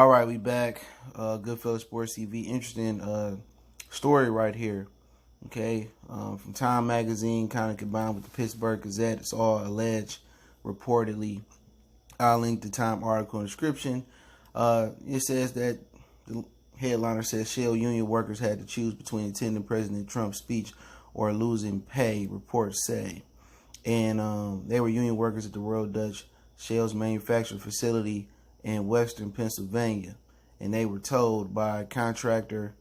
All right, we back. Goodfellas Sports TV. Interesting story right here. Okay, from Time Magazine, kind of combined with the Pittsburgh Gazette. It's all alleged, reportedly. I'll link the Time article in the description. It says that the headliner says Shell union workers had to choose between attending President Trump's speech or losing pay, reports say. And they were union workers at the Royal Dutch Shell's manufacturing facility in western Pennsylvania, and they were told by a contractor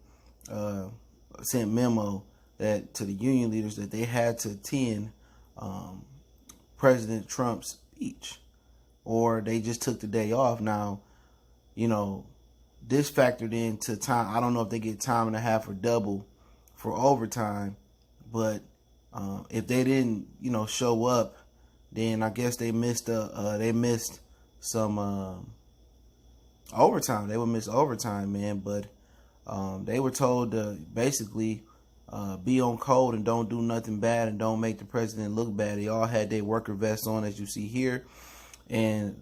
sent memo that to the union leaders that they had to attend President Trump's speech, or they just took the day off. Now, this factored into time. I don't know if they get time and a half or double for overtime, but if they didn't, show up, then I guess they missed some overtime. They would miss overtime, man. But they were told to basically be on code and don't do nothing bad and don't make the president look bad. They all had their worker vests on, as you see here, and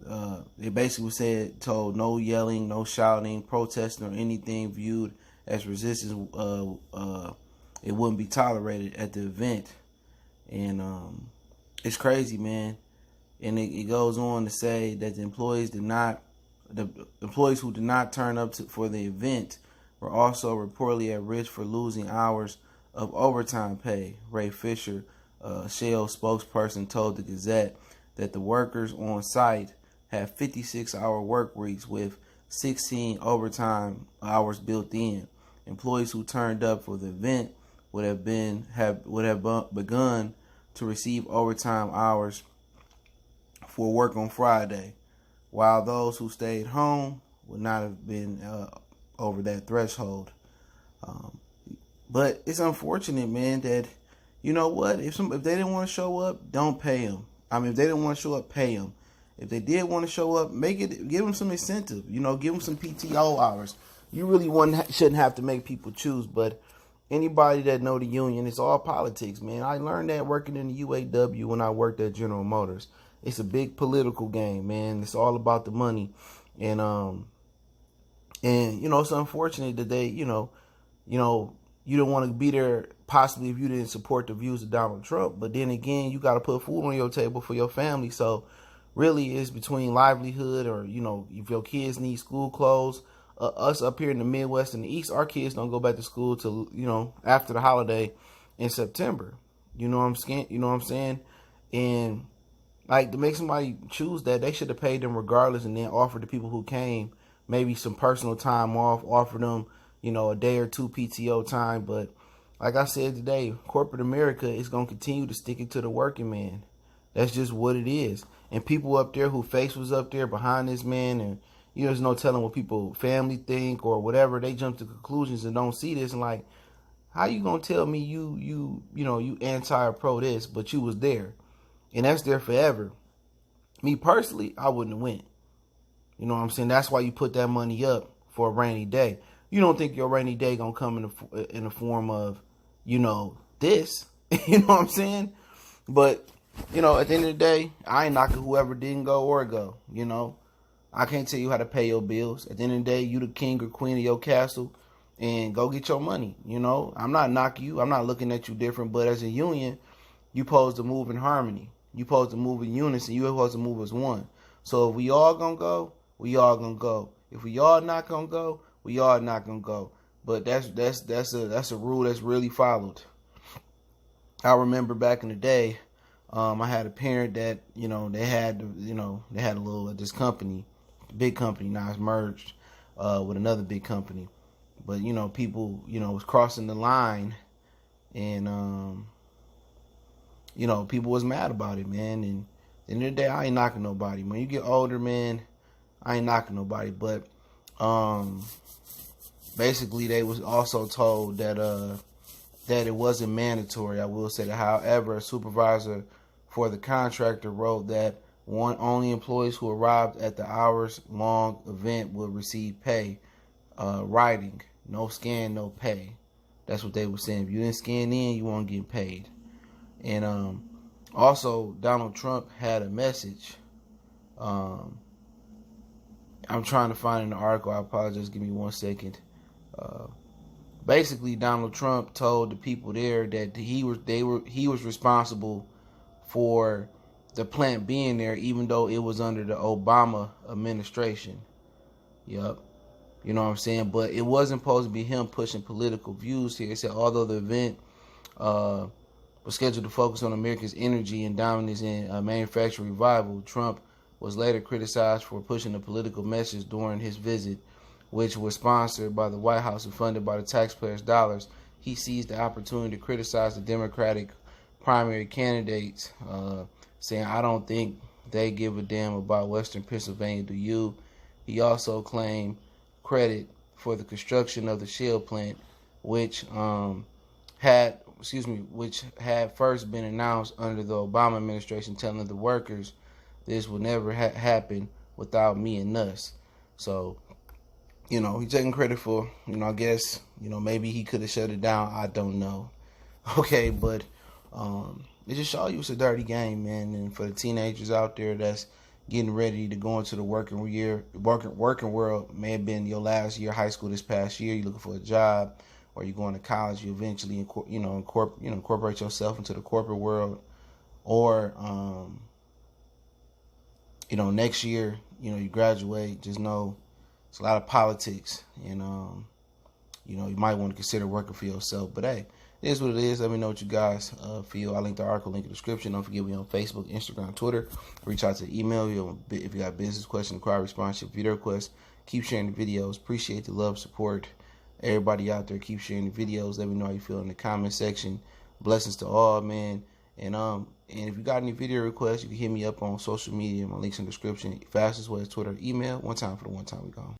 they basically told no yelling, no shouting, protesting, or anything viewed as resistance. It wouldn't be tolerated at the event, and it's crazy, man. And it goes on to say that the employees who did not turn up for the event were also reportedly at risk for losing hours of overtime pay. Ray Fisher, Shell spokesperson, told the Gazette that the workers on site had 56-hour work weeks with 16 overtime hours built in. Employees who turned up for the event would have begun to receive overtime hours for work on Friday, while those who stayed home would not have been over that threshold. But it's unfortunate, man, that if they didn't want to show up, don't pay them. I mean, if they didn't want to show up, pay them. If they did want to show up, give them some incentive. Give them some PTO hours. You really shouldn't have to make people choose. But anybody that know the union, it's all politics, man. I learned that working in the UAW when I worked at General Motors. It's a big political game, man. It's all about the money, and it's unfortunate that they, you don't want to be there possibly if you didn't support the views of Donald Trump. But then again, you got to put food on your table for your family. So really, it's between livelihood or if your kids need school clothes. Us up here in the Midwest and the East, our kids don't go back to school till after the holiday in September. You know what I'm saying? And like, to make somebody choose that, they should have paid them regardless, and then offered the people who came maybe some personal time off, offered them, a day or two PTO time. But like I said today, corporate America is going to continue to stick it to the working man. That's just what it is. And people up there who face was up there behind this man, and there's no telling what people family think or whatever. They jump to conclusions and don't see this, and like, how you gonna tell me you anti or pro this, but you was there? And that's there forever. Me personally, I wouldn't have went. You know what I'm saying? That's why you put that money up for a rainy day. You don't think your rainy day gonna come in the form of, this. You know what I'm saying? But, at the end of the day, I ain't knocking whoever didn't go or go. I can't tell you how to pay your bills. At the end of the day, you the king or queen of your castle, and go get your money. I'm not knocking you. I'm not looking at you different. But as a union, you supposed to move in harmony. You supposed to move in unison. You supposed to move as one. So if we all gonna go, we all gonna go. If we all not gonna go, we all not gonna go. But that's a rule that's really followed. I remember back in the day, I had a parent that they had a little this company, big company. Now it's merged with another big company. But people was crossing the line, and people was mad about it, man. And at the end of the day, I ain't knocking nobody. When you get older, man, I ain't knocking nobody. But basically, they was also told that it wasn't mandatory. I will say that, however, a supervisor for the contractor wrote that only employees who arrived at the hours-long event would receive pay. Writing, no scan, no pay. That's what they were saying. If you didn't scan in, you won't get paid. And also, Donald Trump had a message I'm trying to find an article. I apologize. Give me 1 second. Basically, Donald Trump told the people there that he was responsible for the plant being there, even though it was under the Obama administration. Yup. You know what I'm saying? But it wasn't supposed to be him pushing political views here. It said although the event was scheduled to focus on America's energy and dominance in manufacturing revival, Trump was later criticized for pushing a political message during his visit, which was sponsored by the White House and funded by the taxpayers' dollars. He seized the opportunity to criticize the Democratic primary candidates, saying, "I don't think they give a damn about Western Pennsylvania, do you?" He also claimed credit for the construction of the Shell plant, which had first been announced under the Obama administration, telling the workers this would never happen without me and us. So, he's taking credit for, I guess, maybe he could have shut it down. I don't know. Okay, but it just shows you it's a dirty game, man. And for the teenagers out there that's getting ready to go into the working world, may have been your last year of high school this past year, you're looking for a job, or you're going to college, you eventually incorporate yourself into the corporate world, or next year, you graduate, just know it's a lot of politics, and you might want to consider working for yourself. But hey, it is what it is. Let me know what you guys feel. I'll link the article, link in the description. Don't forget, we on Facebook, Instagram, Twitter. Reach out to the email if you got business questions, inquiry, sponsorship, video requests. Keep sharing the videos. Appreciate the love, support. Everybody out there, keep sharing the videos. Let me know how you feel in the comment section. Blessings to all, man. And if you got any video requests, you can hit me up on social media. My links in the description. Fastest way is Twitter, email. One time for the one time we gone.